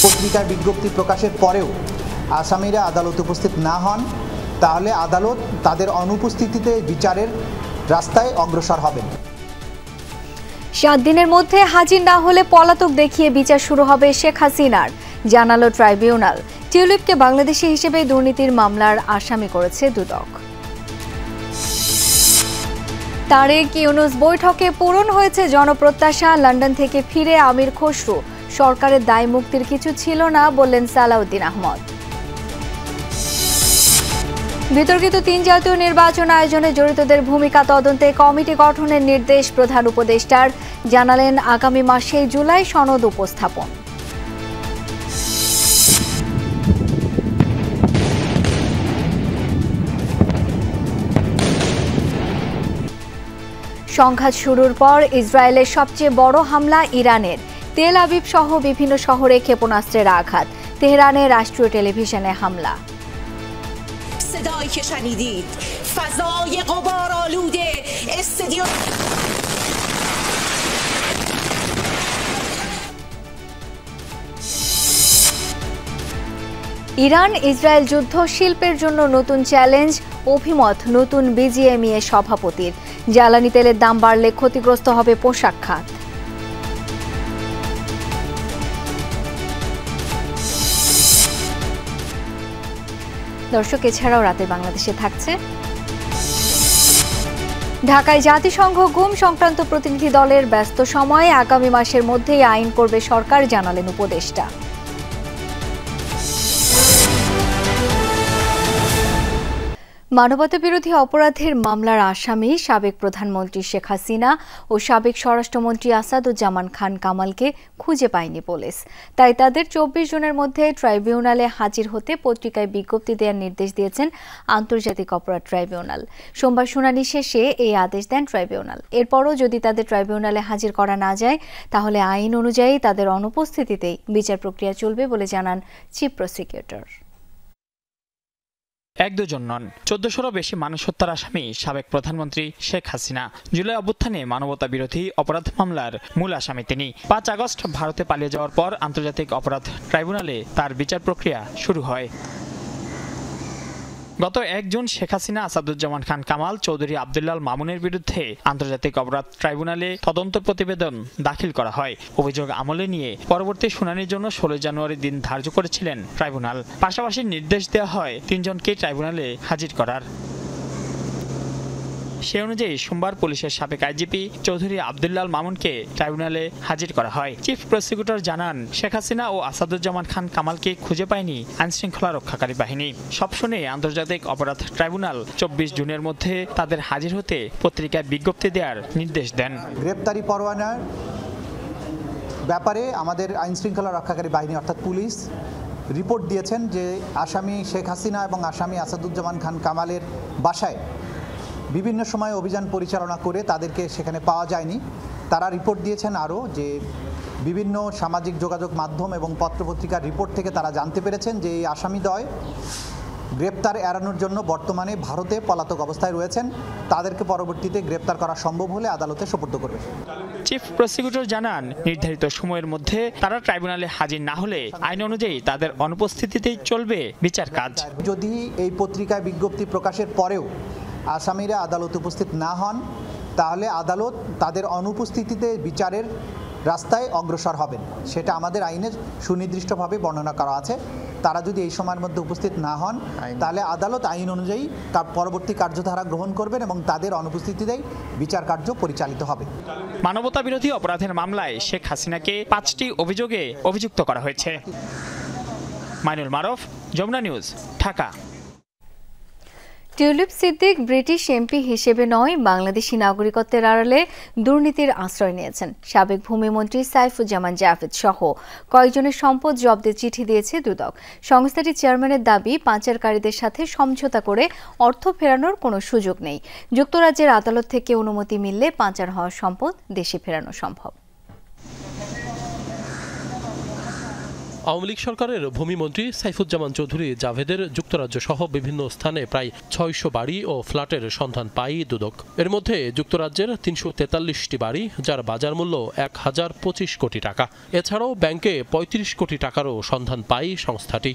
পত্রিকায় বিজ্ঞপ্তি প্রকাশের পরেও আসামিরা আদালতে উপস্থিত না হন, তাহলে আদালত তাদের অনুপস্থিতিতে বিচারের রাস্তায় অগ্রসর হবেন। 7 দিনের মধ্যে হাজির না হলে পলাতক দেখিয়ে বিচার শুরু হবে শেখ হাসিনার, জানালো ট্রাইব্যুনাল। টিউলিপকে বাংলাদেশি হিসেবে দুর্নীতির মামলার আসামি করেছে দুদক। তারেক ইউনূস বৈঠকে পূরণ হয়েছে জনপ্রত্যাশা। লন্ডন থেকে ফিরে আমির খসরু, সরকারের দায় মুক্তির কিছু ছিল না বললেন সালাউদ্দিন আহমদ। বিতর্কিত 3 জাতীয় নির্বাচন আয়োজনে জড়িতদের ভূমিকা তদন্তে কমিটি গঠনের নির্দেশ প্রধান উপদেষ্টার, জানালেন আগামী মাসে জুলাই সনদ উপস্থাপন। সংঘাত শুরুর পর ইসরায়েলের সবচেয়ে বড় হামলা ইরানের। তেল আবিব সহ বিভিন্ন শহরে ক্ষেপণাস্ত্রের আঘাত। তেহরানে রাষ্ট্রীয় টেলিভিশনে হামলা। صدایی که شنیدید فضای غبارآلود استودیو ইরান ইসরায়েল যুদ্ধ শিল্পের জন্য নতুন চ্যালেঞ্জ, অভিমত নতুন বিজিএমইএ সভাপতির। জ্বালানি তেলের দাম বাড়লে ক্ষতিগ্রস্ত হবে পোশাক খাত। দর্শক, এছাড়াও রাতের বাংলাদেশে থাকছে ঢাকায় জাতিসংঘ গুম সংক্রান্ত প্রতিনিধি দলের ব্যস্ত সময়, আগামী মাসের মধ্যেই আইন করবে সরকার, জানালেন উপদেষ্টা। মানবতা বিরোধী অপরাধের মামলার আসামি সাবেক প্রধানমন্ত্রী শেখ হাসিনা ও সাবেক স্বরাষ্ট্রমন্ত্রী আসাদুজ্জামান খান কামালকে খুঁজে পায়নি পুলিশ। তাই তাদের 24 জনের মধ্যে ট্রাইব্যুনালে হাজির হতে পত্রিকায় বিজ্ঞপ্তি দেওয়ার নির্দেশ দিয়েছেন আন্তর্জাতিক অপরাধ ট্রাইব্যুনাল। সোমবার শুনানি শেষে এই আদেশ দেন ট্রাইব্যুনাল। এরপরও যদি তাদের ট্রাইব্যুনালে হাজির করা না যায়, তাহলে আইন অনুযায়ী তাদের অনুপস্থিতিতেই বিচার প্রক্রিয়া চলবে বলে জানান চিফ প্রসিকিউটর। 1-2 নন, 1400-রও বেশি মানুষ হত্যার আসামি সাবেক প্রধানমন্ত্রী শেখ হাসিনা। জুলাই অভ্যুত্থানে মানবতা বিরোধী অপরাধ মামলার মূল আসামি তিনি। 5 আগস্ট ভারতে পালিয়ে যাওয়ার পর আন্তর্জাতিক অপরাধ ট্রাইব্যুনালে তার বিচার প্রক্রিয়া শুরু হয়। গত 1 জুন শেখ হাসিনা, আসাদুজ্জামান খান কামাল, চৌধুরী আব্দুল্লাহ মামুনের বিরুদ্ধে আন্তর্জাতিক অপরাধ ট্রাইব্যুনালে তদন্ত প্রতিবেদন দাখিল করা হয়। অভিযোগ আমলে নিয়ে পরবর্তী শুনানির জন্য 16 জানুয়ারি দিন ধার্য করেছিলেন ট্রাইব্যুনাল। পাশাপাশি নির্দেশ দেওয়া হয় 3 জনকে ট্রাইব্যুনালে হাজির করার। সে অনুযায়ী সোমবার পুলিশের সাবেক আইজিপি চৌধুরী আব্দুল্লাহ মামুনকে ট্রাইব্যুনালে হাজির করা হয়। চিফ প্রসিকিউটর জানান, শেখ হাসিনা ও আসাদুজ্জামান খান কামালকে খুঁজে পায়নি আইনশৃঙ্খলা রক্ষাকারী বাহিনী। সব শুনে আন্তর্জাতিক অপরাধ ট্রাইব্যুনাল 24 জুনের মধ্যে তাদের হাজির হতে পত্রিকায় বিজ্ঞপ্তি দেওয়ার নির্দেশ দেন। গ্রেপ্তারি পরোয়ানার ব্যাপারে আমাদের আইনশৃঙ্খলা রক্ষাকারী বাহিনী অর্থাৎ পুলিশ রিপোর্ট দিয়েছেন যে আসামি শেখ হাসিনা এবং আসামি আসাদুজ্জামান খান কামালের বাসায় বিভিন্ন সময় অভিযান পরিচালনা করে তাদেরকে সেখানে পাওয়া যায়নি। তারা রিপোর্ট দিয়েছেন আরও যে বিভিন্ন সামাজিক যোগাযোগ মাধ্যম এবং পত্রপত্রিকার রিপোর্ট থেকে তারা জানতে পেরেছেন যে এই আসামিদ্বয় গ্রেপ্তার এড়ানোর জন্য বর্তমানে ভারতে পলাতক অবস্থায় রয়েছেন। তাদেরকে পরবর্তীতে গ্রেপ্তার করা সম্ভব হলে আদালতে সোপর্দ করবে। চিফ প্রসিকিউটর জানান, নির্ধারিত সময়ের মধ্যে তারা ট্রাইব্যুনালে হাজির না হলে আইন অনুযায়ী তাদের অনুপস্থিতিতেই চলবে বিচার কাজ। যদি এই পত্রিকায় বিজ্ঞপ্তি প্রকাশের পরেও আসামিরা আদালতে উপস্থিত না হন, তাহলে আদালত তাদের অনুপস্থিতিতে বিচারের রাস্তায় অগ্রসর হবেন। সেটা আমাদের আইনে সুনির্দিষ্টভাবে বর্ণনা করা আছে। তারা যদি এই সময়ের মধ্যে উপস্থিত না হন, তাহলে আদালত আইন অনুযায়ী তার পরবর্তী কার্যধারা গ্রহণ করবেন এবং তাদের অনুপস্থিতিতেই বিচার কার্য পরিচালিত হবে। মানবতা বিরোধী অপরাধের মামলায় শেখ হাসিনাকে 5টি অভিযোগে অভিযুক্ত করা হয়েছে। Mainul Maruf, Jamuna News, Dhaka. Tulip Siddiq British MP হিসেবে নয়, বাংলাদেশি নাগরিকত্বের আড়ালে দুর্নীতির আশ্রয় নিয়েছেন। সাবেক ভূমিমন্ত্রী সাইফুজ্জামান জাভেদ সহ কয়েকজনের সম্পদ জব্দের চিঠি দিয়েছে দুদক। সংস্থাটির চেয়ারম্যানের দাবি, পাচারকারীদের সাথে সমঝোতা করে অর্থ ফেরানোর কোনো সুযোগ নেই। যুক্তরাজ্যের আদালত থেকে অনুমতি মিললে পাচার হওয়া সম্পদ দেশে ফেরানো সম্ভব। আওয়ামী লীগ সরকারের ভূমিমন্ত্রী সাইফুজ্জামান চৌধুরী জাভেদের যুক্তরাজ্য সহ বিভিন্ন স্থানে প্রায় ৬০০ বাড়ি ও ফ্ল্যাটের সন্ধান পায় দুদক। এর মধ্যে যুক্তরাজ্যের ৩৪৩টি বাড়ি, যার বাজার মূল্য ১,০২৫ কোটি টাকা। এছাড়াও ব্যাংকে ৩৫ কোটি টাকারও সন্ধান পায় সংস্থাটি।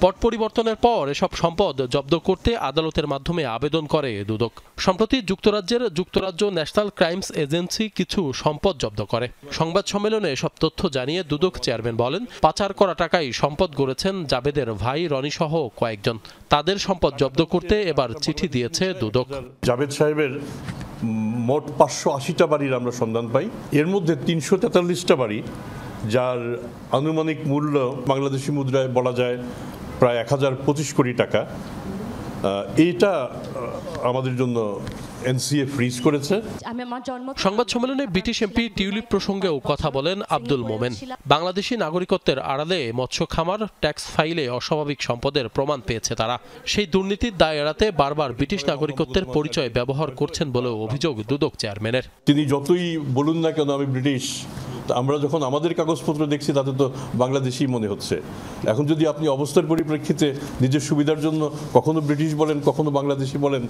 পট পরিবর্তনের পর এসব সম্পদ জব্দ করতে আদালতের মাধ্যমে আবেদন করে দুদক। সম্প্রতি যুক্তরাজ্যের যুক্তরাজ্য ন্যাশনাল ক্রাইমস এজেন্সি কিছু সম্পদ জব্দ করে। সংবাদ সম্মেলনে এসব তথ্য জানিয়ে দুদক চেয়ারম্যান বলেন, পাচার করা টাকায় সম্পদ গড়েছেন জাবেদের ভাই রনি সহ কয়েকজন। তাদের সম্পদ জব্দ করতে এবার চিঠি দিয়েছে দুদক। জাবেদ সাহেবের মোট 580টা বাড়ির আমরা সন্ধান পাই। এর মধ্যে 343টা বাড়ি, যার আনুমানিক মূল্য বাংলাদেশি মুদ্রায় বলা যায় প্রায় ১,০২৫ কোটি টাকা। এইটা আমাদের জন্য এনসিএ ফ্রিজ করেছে। সংবাদ সম্মেলনে ব্রিটিশ এমপি টিউলিপ প্রসঙ্গেও কথা বলেন আব্দুল মোমেন। বাংলাদেশি নাগরিকত্বের আড়ালে মৎস্য খামার ট্যাক্স ফাইলে অস্বাভাবিক সম্পদের প্রমাণ পেয়েছে তারা। সেই দুর্নীতির দায় এড়াতে বারবার ব্রিটিশ নাগরিকত্বের পরিচয় ব্যবহার করছেন বলেও অভিযোগ দুদক চেয়ারম্যানের। তিনি যতই বলুন না কেন আমি ব্রিটিশ, আমরা যখন আমাদের কাগজপত্র দেখছি তাতে তো বাংলাদেশি মনে হচ্ছে। এখন যদি আপনি অবস্থার পরিপ্রেক্ষিতে নিজের সুবিধার জন্য কখনো ব্রিটিশ বলেন, কখনো বাংলাদেশি বলেন,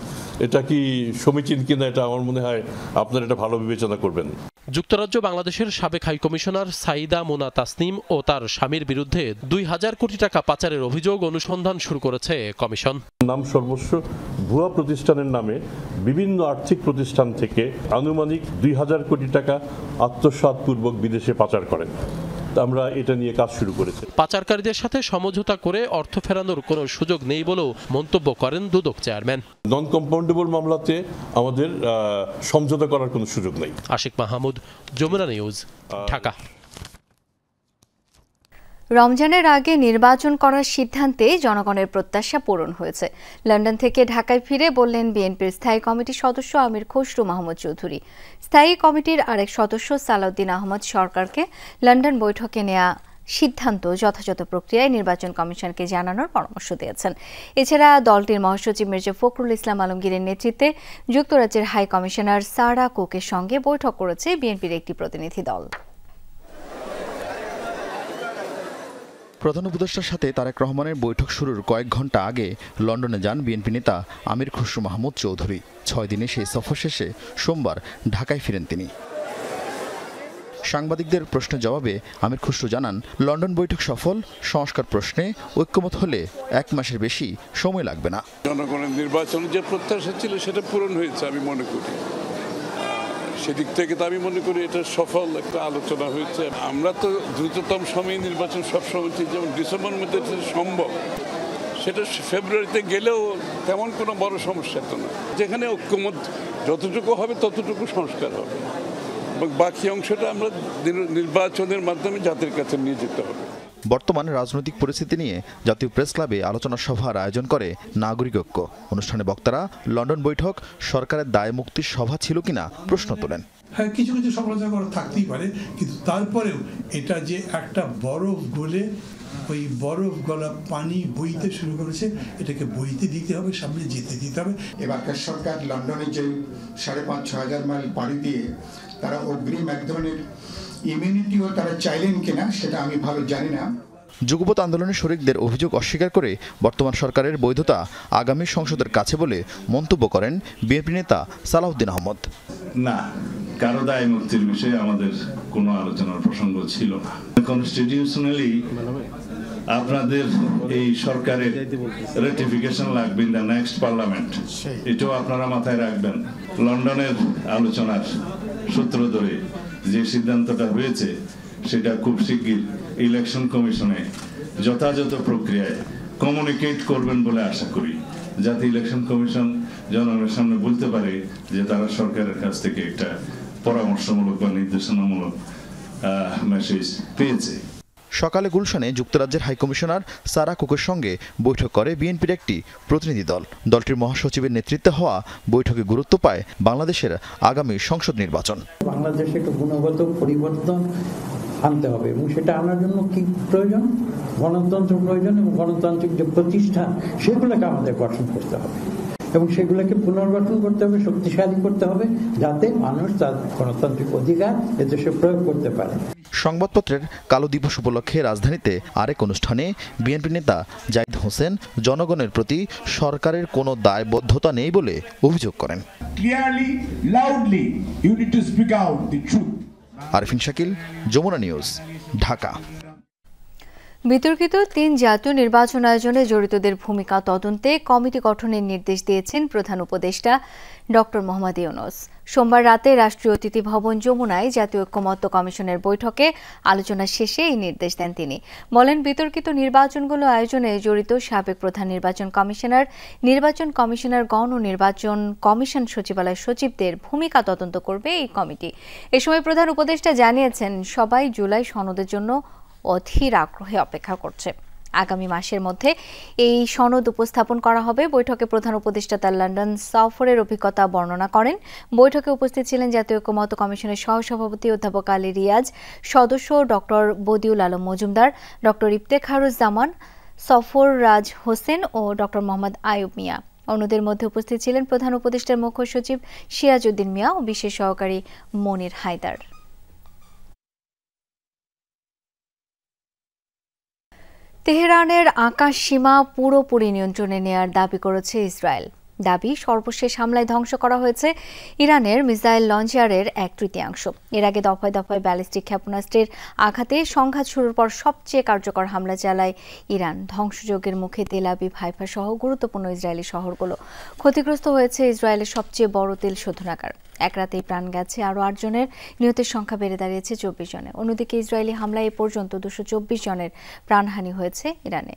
এটা কি সমীচীন কিনা, এটা আমার মনে হয় আপনারা এটা ভালো বিবেচনা করবেন। যুক্তরাজ্য বাংলাদেশের সাবেক হাইকমিশনার সাইদা মোনা তাসনিম ও তার স্বামীর বিরুদ্ধে ২,০০০ কোটি টাকা পাচারের অভিযোগ অনুসন্ধান শুরু করেছে কমিশন। নাম সর্বস্ব ভুয়া প্রতিষ্ঠানের নামে বিভিন্ন আর্থিক প্রতিষ্ঠান থেকে আনুমানিক ২,০০০ কোটি টাকা আত্মসাৎপূর্বক বিদেশে পাচার করেন। আমরা এটা নিয়ে কাজ শুরু করেছি। পাচারকারীদের সাথে সমঝোতা করে অর্থ ফেরানোর কোনো সুযোগ নেই বলেও মন্তব্য করেন দুদক চেয়ারম্যান। নন কম্পাউন্ডেবল মামলাতে আমাদের সমঝোতা করার কোনো সুযোগ নেই। আশিক মাহমুদ, যমুনা নিউজ, ঢাকা। রমজানের আগে নির্বাচন করার সিদ্ধান্তে জনগণের প্রত্যাশা পূরণ হয়েছে। লন্ডন থেকে ঢাকায় ফিরে বললেন বিএনপির স্থায়ী কমিটির সদস্য আমির খসরু মাহমুদ চৌধুরী। স্থায়ী কমিটির আরেক সদস্য সালাউদ্দিন আহমদ সরকারকে লন্ডন বৈঠকে নেওয়া সিদ্ধান্ত যথাযথ প্রক্রিয়ায় নির্বাচন কমিশনকে জানানোর পরামর্শ দিয়েছেন। এছাড়া দলটির মহাসচিব মির্জা ফখরুল ইসলাম আলমগীরের নেতৃত্বে যুক্তরাজ্যের হাই কমিশনার সারা কুকের সঙ্গে বৈঠক করেছে বিএনপির একটি প্রতিনিধি দল। প্রধান উপদেষ্টার সাথে তারেক রহমানের বৈঠক শুরুর কয়েক ঘণ্টা আগে লন্ডনে যান বিএনপি নেতা আমির খসরু মাহমুদ চৌধুরী। 6 দিনে সেই সফর শেষে সোমবার ঢাকায় ফিরেন তিনি। সাংবাদিকদের প্রশ্নের জবাবে আমির খসরু জানান, লন্ডন বৈঠক সফল, সংস্কার প্রশ্নে ঐক্যমত হলে 1 মাসের বেশি সময় লাগবে না। জনগণের নির্বাচনের যে প্রত্যাশা ছিল সেটা পূরণ হয়েছে আমি মনে করি। সেদিক থেকে তো আমি মনে করি এটা সফল একটা আলোচনা হয়েছে। আমরা তো দ্রুততম সময়ে নির্বাচন সবসময় যেমন ডিসেম্বরের মধ্যে সম্ভব, সেটা ফেব্রুয়ারিতে গেলেও তেমন কোনো বড় সমস্যা তো না। যেখানে ঐক্যমত যতটুকু হবে ততটুকু সংস্কার হবে এবং বাকি অংশটা আমরা নির্বাচনের মাধ্যমে জাতির কাছে নিয়ে যেতে হবে। বর্তমান রাজনৈতিক পরিস্থিতি নিয়ে জাতীয় প্রেস ক্লাবে আলোচনা সভার আয়োজন করে নাগরিক ঐক্য। অনুষ্ঠানে বক্তারা লন্ডন বৈঠক সরকারের দায় মুক্তির সভা ছিল কিনা প্রশ্ন তোলেন। হ্যাঁ, কিছু কিছু সমালোচনা করা থাকতেই পারে, কিন্তু তারপরেও এটা যে একটা বরফ গলে ওই বরফ গলা পানি বইতে শুরু করেছে, এটাকে বইতে দিতে হবে, সামনে যেতে দিতে হবে। এবারকার সরকার লন্ডনে যে 5,500-6 হাজার মাইল পাড়ি দিয়ে তারা অগ্রিম এক ধরনের ইমিউনিটিও তারা চাইলেন কিনা সেটা আমি ভালো জানি না। যুগপৎ আন্দোলনের শরিকদের অভিযোগ অস্বীকার করে বর্তমান সরকারের বৈধতা আগামী সংসদের কাছে বলে মন্তব্য করেন বিএনপি নেতা সালাউদ্দিন আহমদ। না, কারো দায় মুক্তির বিষয়ে আমাদের কোনো আলোচনার প্রসঙ্গ ছিল না। কনস্টিটিউশনালি আপনাদের এই সরকারের রেটিফিকেশন লাগবে ইন দ্য নেক্সট পার্লামেন্ট, এটাও আপনারা মাথায় রাখবেন। লন্ডনের আলোচনার সূত্র ধরে যে সিদ্ধান্তটা হয়েছে সেটা খুব শিগগির ইলেকশন কমিশনে যথাযথ প্রক্রিয়ায় কমিউনিকেট করবেন বলে আশা করি, যাতে ইলেকশন কমিশন জনগণের সামনে বলতে পারে যে তারা সরকারের কাছ থেকে একটা পরামর্শমূলক বা নির্দেশনামূলক মেসেজ পেয়েছে। সকালে গুলশানে যুক্তরাজ্যের হাইকমিশনার সারা কুকের সঙ্গে বৈঠক করে বিএনপির একটি প্রতিনিধি দল। দলটির মহাসচিবের নেতৃত্বে হওয়া বৈঠকে গুরুত্ব পায় বাংলাদেশের আগামী সংসদ নির্বাচন। বাংলাদেশে একটা গুণগত পরিবর্তন আনতে হবে এবং সেটা আনার জন্য কি প্রয়োজন? গণতন্ত্র প্রয়োজন এবং গণতান্ত্রিক যে প্রতিষ্ঠান সেগুলোকে আমাদের গঠন করতে হবে এবং সেগুলোকে পুনর্গঠন করতে হবে, শক্তিশালী করতে হবে, যাতে মানুষ তার গণতান্ত্রিক অধিকার এদেশে প্রয়োগ করতে পারে। সংবাদপত্রের কালো দিবস উপলক্ষে রাজধানীতে আরেক অনুষ্ঠানে বিএনপি নেতা জাহিদ হোসেন জনগণের প্রতি সরকারের কোনো দায়বদ্ধতা নেই বলে অভিযোগ করেন। আরিফিন শাকিল, যমুনা নিউজ, ঢাকা। বিতর্কিত 3 জাতীয় নির্বাচন আয়োজনে জড়িতদের ভূমিকা তদন্তে কমিটি গঠনের নির্দেশ দিয়েছেন প্রধান উপদেষ্টা ডক্টর মোহাম্মদ ইউনূস। সোমবার রাতে রাষ্ট্রীয় অতিথি ভবন যমুনায় জাতীয় ঐকমত্য কমিশনের বৈঠকে আলোচনা শেষে এই নির্দেশ দেন তিনি। বলেন, বিতর্কিত নির্বাচনগুলো আয়োজনে জড়িত সাবেক প্রধান নির্বাচন কমিশনার গণ নির্বাচন কমিশন সচিবালয়ের সচিবদের ভূমিকা তদন্ত করবে এই কমিটি। এ সময় প্রধান উপদেষ্টা জানিয়েছেন, সবাই জুলাই সনদের জন্য অধীর আগ্রহে অপেক্ষা করছে। আগামী মাসের মধ্যে এই সনদ উপস্থাপন করা হবে। বৈঠকে প্রধান উপদেষ্টা তার লন্ডন সফরের অভিজ্ঞতা বর্ণনা করেন। বৈঠকে উপস্থিত ছিলেন জাতীয় ঐকমত্য কমিশনের সহসভাপতি অধ্যাপক আলী রিয়াজ, সদস্য ডক্টর বদিউল আলম মজুমদার, ডক্টর ইফতেখারুজ্জামান, সফর রাজ হোসেন ও ডক্টর মোহাম্মদ আয়ুব মিয়া। অন্যদের মধ্যে উপস্থিত ছিলেন প্রধান উপদেষ্টার মুখ্য সচিব সিরাজউদ্দিন মিয়া ও বিশেষ সহকারী মনির হায়দার। তেহরানের আকাশ সীমা পুরোপুরি নিয়ন্ত্রণে নেয়ার দাবি করেছে ইসরায়েল। দাবি, সর্বশেষ হামলায় ধ্বংস করা হয়েছে ইরানের মিসাইল লঞ্চারের 1/3। এর আগে দফায় দফায় ব্যালিস্টিক ক্ষেপণাস্ত্রের আঘাতে সংঘাত শুরুর পর সবচেয়ে কার্যকর হামলা চালায় ইরান। ধ্বংসযজ্ঞের মুখে তেল আবিব, হাইফা সহ গুরুত্বপূর্ণ ইসরায়েলি শহরগুলো। ক্ষতিগ্রস্ত হয়েছে ইসরায়েলের সবচেয়ে বড় তেল শোধনাগার। এক রাতেই প্রাণ গেছে আরও 8 জনের, নিহতের সংখ্যা বেড়ে দাঁড়িয়েছে 24 জনে। অন্যদিকে ইসরায়েলি হামলায় এ পর্যন্ত 224 জনের প্রাণহানি হয়েছে ইরানে।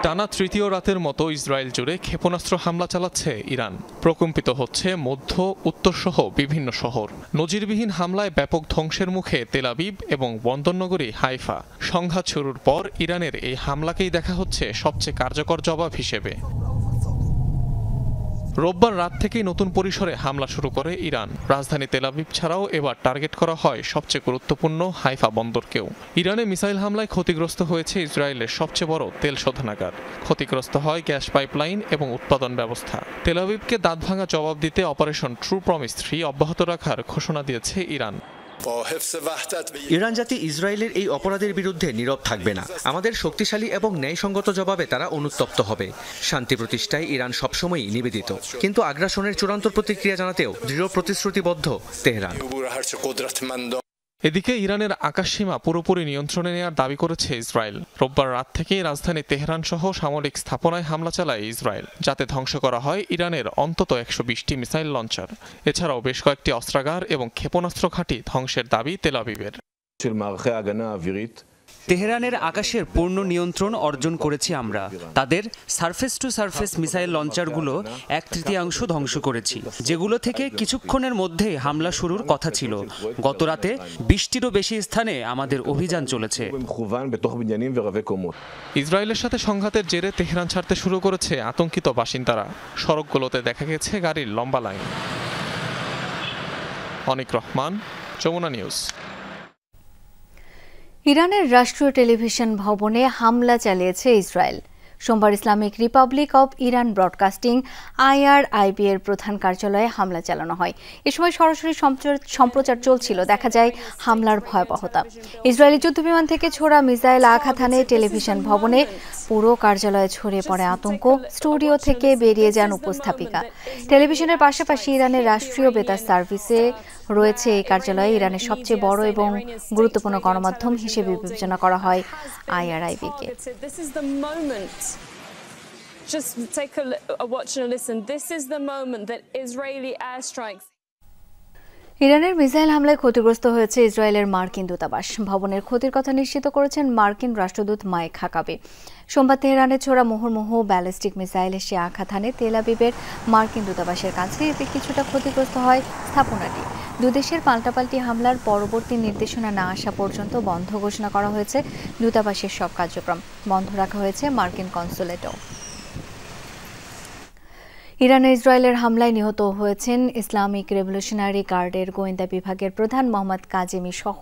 টানা তৃতীয় রাতের মতো ইসরায়েল জুড়ে ক্ষেপণাস্ত্র হামলা চালাচ্ছে ইরান। প্রকম্পিত হচ্ছে মধ্য, উত্তর সহ বিভিন্ন শহর। নজিরবিহীন হামলায় ব্যাপক ধ্বংসের মুখে তেল আবিব এবং বন্দরনগরী হাইফা। সংঘাত শুরুর পর ইরানের এই হামলাকেই দেখা হচ্ছে সবচেয়ে কার্যকর জবাব হিসেবে। রোববার রাত থেকেই নতুন পরিসরে হামলা শুরু করে ইরান। রাজধানী তেল আবিব ছাড়াও এবার টার্গেট করা হয় সবচেয়ে গুরুত্বপূর্ণ হাইফা বন্দরকেও। ইরানে মিসাইল হামলায় ক্ষতিগ্রস্ত হয়েছে ইসরায়েলের সবচেয়ে বড় তেল শোধনাগার। ক্ষতিগ্রস্ত হয় গ্যাস পাইপলাইন এবং উৎপাদন ব্যবস্থা। তেল আবিবকে দাঁতভাঙা জবাব দিতে অপারেশন ট্রু প্রমিস 3 অব্যাহত রাখার ঘোষণা দিয়েছে ইরান। ইরান জাতি ইসরায়েলের এই অপরাধের বিরুদ্ধে নীরব থাকবে না। আমাদের শক্তিশালী এবং ন্যায়সঙ্গত জবাবে তারা অনুতপ্ত হবে। শান্তি প্রতিষ্ঠায় ইরান সবসময়ই নিবেদিত, কিন্তু আগ্রাসনের চূড়ান্ত প্রতিক্রিয়া জানাতেও দৃঢ় প্রতিশ্রুতিবদ্ধ তেহরান। এদিকে ইরানের আকাশসীমা পুরোপুরি নিয়ন্ত্রণে নেওয়ার দাবি করেছে ইসরায়েল। রোববার রাত থেকেই রাজধানী তেহরান সহ সামরিক স্থাপনায় হামলা চালায় ইসরায়েল, যাতে ধ্বংস করা হয় ইরানের অন্তত 120টি মিসাইল লঞ্চার। এছাড়াও বেশ কয়েকটি অস্ত্রাগার এবং ক্ষেপণাস্ত্র ঘাঁটি ধ্বংসের দাবি তেল আবিবের। তেহরানের আকাশের পূর্ণ নিয়ন্ত্রণ অর্জন করেছি আমরা। তাদের সারফেস টু সারফেস মিসাইল লঞ্চারগুলো 1/3 ধ্বংস করেছি, যেগুলো থেকে কিছুক্ষণের মধ্যে হামলা শুরুর কথা ছিল। গত রাতে 20টিরও বেশি স্থানে আমাদের অভিযান চলেছে। ইসরায়েলের সাথে সংঘাতের জেরে তেহরান ছাড়তে শুরু করেছে আতঙ্কিত বাসিন্দারা। সড়কগুলোতে দেখা গেছে গাড়ির লম্বা লাইন। অনিক রহমান, যমুনা নিউজ। ইরানের রাষ্ট্রীয় টেলিভিশন ভবনে হামলা চালিয়েছে ইসরায়েল। সোমবার Islamic Republic of Iran broadcasting IRIB এর প্রধান কার্যালয়ে হামলা চালানো হয়। এ সময় সরাসরি সম্প্রচার চলছিল। দেখা যায় হামলার ভয়াবহতা। ইসরায়েলি যুদ্ধবিমান থেকে ছোড়া মিসাইল আঘাত হানে টেলিভিশন ভবনে। পুরো কার্যালয়ে ছড়িয়ে পড়ে আতঙ্ক। স্টুডিও থেকে বেরিয়ে যান উপস্থাপিকা। টেলিভিশনের পাশাপাশি ইরানের রাষ্ট্রীয় বেতার সার্ভিসে রয়েছে এই কার্যালয়ে ইরানের সবচেয়ে বড় এবং গুরুত্বপূর্ণ গণমাধ্যম হিসেবে বিবেচনা করা হয় IRIB K. Just take a watch and a listen. This is the moment that Israeli airstrikes. ইরানের মিসাইল হামলায় ক্ষতিগ্রস্ত হয়েছে ইসরায়েলের মার্কিন দূতাবাস। ভবনের ক্ষতির কথা নিশ্চিত করেছেন মার্কিন রাষ্ট্রদূত মাইক হাকাবি। সোমবার তেহরানে ছোড়া মুহুর্মুহু ব্যালিস্টিক মিসাইল এসে আঘাত হানে তেল আবিবের মার্কিন দূতাবাসের কাছে। এতে কিছুটা ক্ষতিগ্রস্ত হয় স্থাপনাটি। দুদেশের পাল্টাপাল্টি হামলার পরবর্তী নির্দেশনা না আসা পর্যন্ত বন্ধ ঘোষণা করা হয়েছে দূতাবাসের সব কার্যক্রম। বন্ধ রাখা হয়েছে মার্কিন কনসুলেটও। ইরানে ইসরায়েলের হামলায় নিহত হয়েছেন ইসলামিক রেভলিউশনারি গার্ডের গোয়েন্দা বিভাগের প্রধান মোহাম্মদ কাজেমি সহ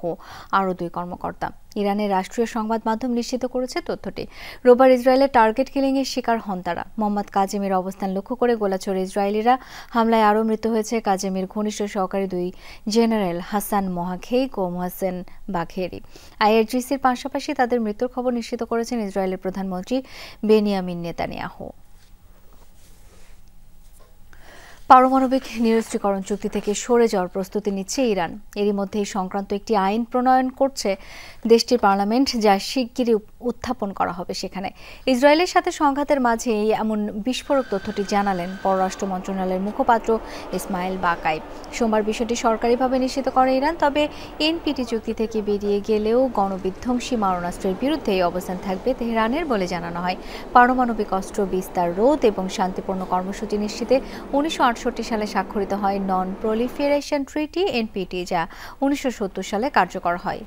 আরও 2 কর্মকর্তা। ইরানের রাষ্ট্রীয় সংবাদ মাধ্যম নিশ্চিত করেছে তথ্যটি। রোববার ইসরায়েলের টার্গেট কিলিংয়ের শিকার হন তারা। মোহাম্মদ কাজেমির অবস্থান লক্ষ্য করে গোলাচড়ে ইসরায়েলিরা হামলায় আরও মৃত্যু হয়েছে কাজেমির ঘনিষ্ঠ সহকারী 2 জেনারেল হাসান মোহাখেইক ও মোহাসেন বাঘেরি। আইআরজিসির পাশাপাশি তাদের মৃত্যুর খবর নিশ্চিত করেছেন ইসরায়েলের প্রধানমন্ত্রী বেনিয়ামিন নেতানিয়াহু। পারমাণবিক নিরস্ত্রীকরণ চুক্তি থেকে সরে যাওয়ার প্রস্তুতি নিচ্ছে ইরান। এরই মধ্যে এই সংক্রান্ত একটি আইন প্রণয়ন করছে দেশটির পার্লামেন্ট, যা শিগগিরই উত্থাপন করা হবে সেখানে। ইসরায়েলের সাথে সংঘাতের মাঝে এমন বিস্ফোরক তথ্যটি জানালেন পররাষ্ট্র মন্ত্রণালয়ের মুখপাত্র ইসমাইল বাকাই। সোমবার বিষয়টি সরকারিভাবে নিশ্চিত করে ইরান। তবে এনপিটি চুক্তি থেকে বেরিয়ে গেলেও গণবিধ্বংসী মারণাস্ত্রের বিরুদ্ধে এই অবস্থান থাকবে তেহরানের বলে জানানো হয়। পারমাণবিক অস্ত্র বিস্তার রোধ এবং শান্তিপূর্ণ কর্মসূচি নিশ্চিতে 1968 সালে স্বাক্ষরিত হয় নন প্রলিফারেশন ট্রিটি এনপিটি, যা 1970 সালে কার্যকর হয়।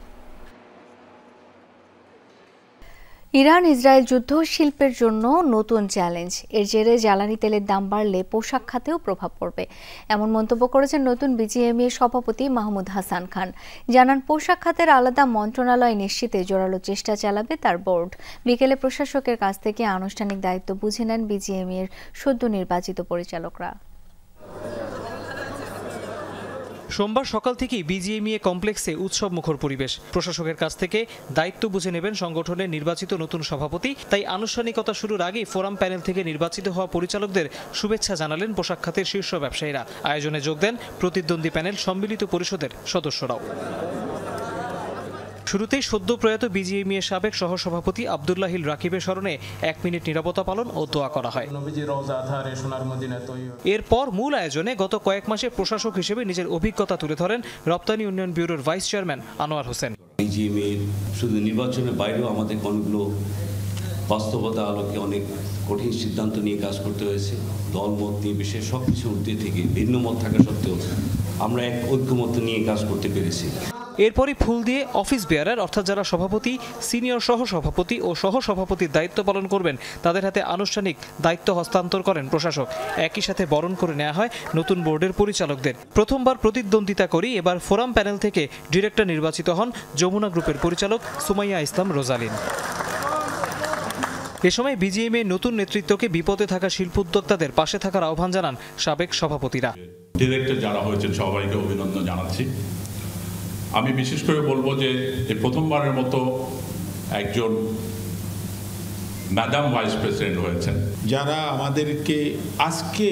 ইরান ইসরায়েল যুদ্ধ শিল্পের জন্য নতুন চ্যালেঞ্জ। এর জেরে জ্বালানি তেলের দাম বাড়লে পোশাক খাতেও প্রভাব পড়বে, এমন মন্তব্য করেছেন নতুন বিজিএমইএ সভাপতি মাহমুদ হাসান খান। জানান, পোশাক খাতের আলাদা মন্ত্রণালয় নিশ্চিতে জোরালো চেষ্টা চালাবে তার বোর্ড। বিকেলে প্রশাসকের কাছ থেকে আনুষ্ঠানিক দায়িত্ব বুঝে নেন বিজিএমইএর সদ্য নির্বাচিত পরিচালকরা। সোমবার সকাল থেকেই বিজিএমইএ কমপ্লেক্সে উৎসব মুখর পরিবেশ। প্রশাসকের কাছ থেকে দায়িত্ব বুঝে নেবেন সংগঠনের নির্বাচিত নতুন সভাপতি। তাই আনুষ্ঠানিকতা শুরুর আগেই ফোরাম প্যানেল থেকে নির্বাচিত হওয়া পরিচালকদের শুভেচ্ছা জানালেন পোশাক খাতের শীর্ষ ব্যবসায়ীরা। আয়োজনে যোগ দেন প্রতিদ্বন্দ্বী প্যানেল সম্মিলিত পরিষদের সদস্যরাও। শুরুতেই সদ্য প্রয়াত বিজিএমইএ সাবেক সহসভাপতি আব্দুল্লাহিল রাকিবের স্মরণে 1 মিনিট নীরবতা পালন ও দোয়া করা হয়। এরপর মূল আয়োজনে গত কয়েক মাসে প্রশাসক হিসেবে নিজের অভিজ্ঞতা তুলে ধরেন রপ্তানি উন্নয়ন ব্যুরোর vice chairman Anwar Hossain. BGMEA শুধু নির্বাচনের বাইরেও আমাদের অনেকগুলো বাস্তবতা আলোকে অনেক কঠিন সিদ্ধান্ত নিয়ে কাজ করতে হয়েছে। দলমত নিয়ে বিশেষ সবকিছু ঊর্ধ্বে থেকে ভিন্ন মত থাকা সত্ত্বেও আমরা এক ঐক্যমত নিয়ে কাজ করতে পেরেছি। এরপরই ফুল দিয়ে অফিস বেয়ারার অর্থাৎ যারা সভাপতি, সিনিয়র সহসভাপতি ও সহসভাপতির দায়িত্ব পালন করবেন তাদের হাতে আনুষ্ঠানিক দায়িত্ব হস্তান্তর করেন প্রশাসক। একই সাথে বরণ করে নেওয়া হয় নতুন বোর্ডের পরিচালকদের। প্রথমবার প্রতিদ্বন্দ্বিতা করি এবার ফোরাম প্যানেল থেকে ডিরেক্টর নির্বাচিত হন যমুনা গ্রুপের পরিচালক সুমাইয়া ইসলাম রোজালিন। এ সময় বিজিএমএ নতুন নেতৃত্বকে বিপদে থাকা শিল্প উদ্যোক্তাদের পাশে থাকার আহ্বান জানান সাবেক সভাপতিরা। ডিরেক্টর যারা হয়েছেন সবাইকে অভিনন্দন জানাচ্ছি। আমি বিশেষ করে বলবো যে প্রথমবারের মতো একজন ম্যাডাম ভাইস প্রেসিডেন্ট হয়েছেন। যারা আমাদেরকে আজকে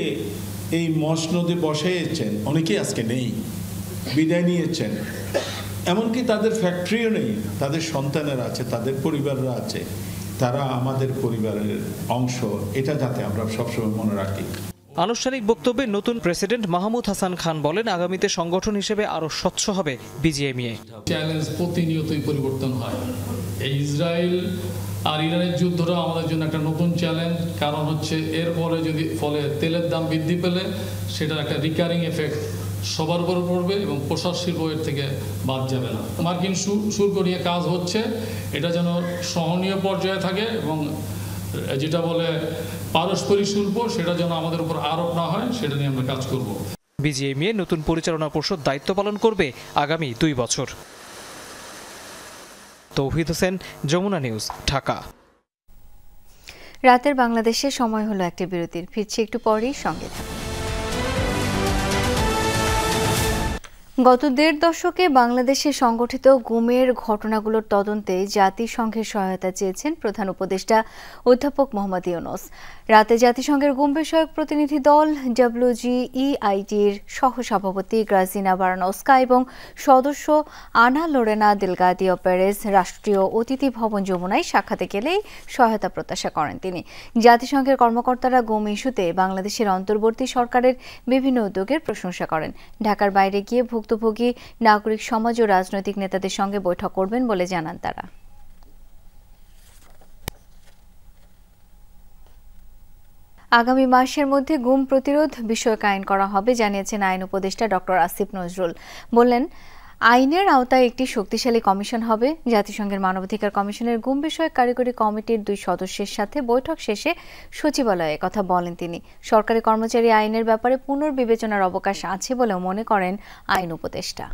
এই মসনদে বসাইয়েছেন, অনেকেই আজকে নেই, বিদায় নিয়েছেন। এমনকি তাদের ফ্যাক্টরিও নেই, তাদের সন্তানেরা আছে, তাদের পরিবাররা আছে, তারা আমাদের পরিবারের অংশ। এটা যাতে আমরা সবসময় মনে রাখি। আনুষ্ঠানিক বক্তব্যে নতুন প্রেসিডেন্ট মাহমুদ হাসান খান বলেন, আগামীতে সংগঠন হিসেবে আরো স্বচ্ছ হবে বিজিএমইএ। চ্যালেঞ্জ প্রতিনিয়তই পরিবর্তন হয়। এই ইসরায়েল আর ইরানের যুদ্ধটা আমাদের জন্য একটা নতুন চ্যালেঞ্জ। কারণ হচ্ছে এর ফলে তেলের দাম বৃদ্ধি পেলে সেটার একটা রিকারিং এফেক্ট সবার উপর পড়বে এবং পোশাক শিল্প এর থেকে বাদ যাবে না। মার্কিন শুল্ক নিয়ে কাজ হচ্ছে, এটা যেন সহনীয় পর্যায়ে থাকে এবং যেটা বলে পারস্পরিক শুল্ক সেটা যেন আমাদের উপর আরোপ না হয়, সেটা নিয়ে আমরা কাজ করব। বিজিএমইএ নতুন পরিচালনা পর্ষদ দায়িত্ব পালন করবে আগামী 2 বছর। তৌহিদ হোসেন, যমুনা নিউজ, ঢাকা। রাতের বাংলাদেশে সময় হলো একটি বিরতির। ফিরছি একটু পরেই, সঙ্গে থাকুন। গত 1.5 দশকে বাংলাদেশে সংগঠিত গুমের ঘটনাগুলোর তদন্তে জাতিসংঘের সহায়তা চেয়েছেন প্রধান উপদেষ্টা অধ্যাপক মোহাম্মদ ইউনূস। রাতে জাতিসংঘের গুম বিষয়ক প্রতিনিধি দল, WGEITর সহসভাপতি গ্রাজিনা বারানস্কা এবং সদস্য আনা লোরেনা দেলগাদিও পেরেজ রাষ্ট্রীয় অতিথি ভবন যমুনায় সাক্ষাতে গেলেই সহায়তা প্রত্যাশা করেন তিনি। জাতিসংঘের কর্মকর্তারা গুম ইস্যুতে বাংলাদেশের অন্তর্বর্তী সরকারের বিভিন্ন উদ্যোগের প্রশংসা করেন। ঢাকার বাইরে গিয়ে ভুক্তভোগী নাগরিক সমাজ ও রাজনৈতিক নেতাদের সঙ্গে বৈঠক করবেন বলে জানান তারা। আগামী মাসের মধ্যে গুম প্রতিরোধ বিষয়ক আইন করা হবে জানিয়েছেন আইন উপদেষ্টা ডক্টর আসিফ নজরুল। বললেন, আইনের আওতায় একটি শক্তিশালী কমিশন হবে। জাতিসংঘের মানবাধিকার কমিশনের গুম বিষয়ক কারিগরি কমিটির 2 সদস্যের সাথে বৈঠক শেষে সচিবালয়ে কথা বলেন তিনি। সরকারি কর্মচারী আইনের ব্যাপারে পুনর্বিবেচনার অবকাশ আছে বলেও মনে করেন আইন উপদেষ্টা।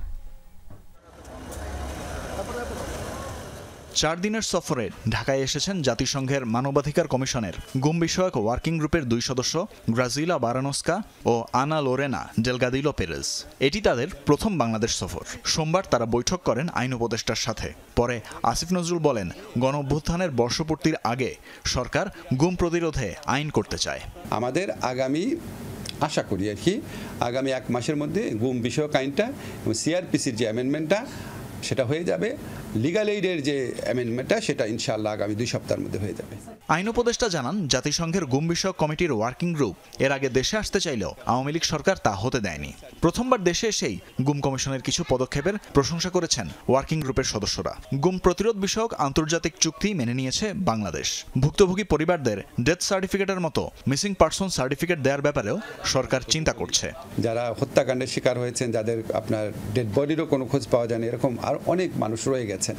4 দিনের সফরে ঢাকায় এসেছেন জাতিসংঘের মানবাধিকার কমিশনের গুম বিষয়ক ওয়ার্কিং গ্রুপের 2 সদস্য গ্রাজিলা বারানোস্কা ও আনা লোরেনা ডেলগাদিলো পেরেজ। এটি তাদের প্রথম বাংলাদেশ সফর। সোমবার তারা বৈঠক করেন আইন উপদেষ্টার সাথে। পরে আসিফ নজরুল বলেন, গণঅভ্যুত্থানের বর্ষপূর্তির আগে সরকার গুম প্রতিরোধে আইন করতে চায়। আমাদের আগামী আশা করি আর কি আগামী 1 মাসের মধ্যে গুম বিষয়ক আইনটা এবং সিআরপিসির যে অ্যামেন্ডমেন্টটা সেটা হয়ে যাবে। লিগ্যাল এইডের যে অ্যামেন্ডমেন্টটা সেটা ইনশাআল্লাহ আগামী 2 সপ্তাহের মধ্যে হয়ে যাবে। আইন উপদেষ্টা জানান, জাতিসংঘের গুম বিষয়ক কমিটির ওয়ার্কিং গ্রুপ এর আগে দেশে আসতে চাইলেও আওয়ামী লীগ সরকার তা হতে দেয়নি। প্রথমবার দেশে এসেই গুম কমিশনের কিছু পদক্ষেপের প্রশংসা করেছেন ওয়ার্কিং গ্রুপের সদস্যরা। গুম প্রতিরোধ বিষয়ক আন্তর্জাতিক চুক্তি মেনে নিয়েছে বাংলাদেশ। ভুক্তভোগী পরিবারদের ডেথ সার্টিফিকেটের মতো মিসিং পারসন সার্টিফিকেট দেওয়ার ব্যাপারেও সরকার চিন্তা করছে। যারা হত্যাকাণ্ডের শিকার হয়েছেন, যাদের আপনার ডেড বডিরও কোনো খোঁজ পাওয়া যায়নি, এরকম আর অনেক মানুষ রয়ে গেছেন।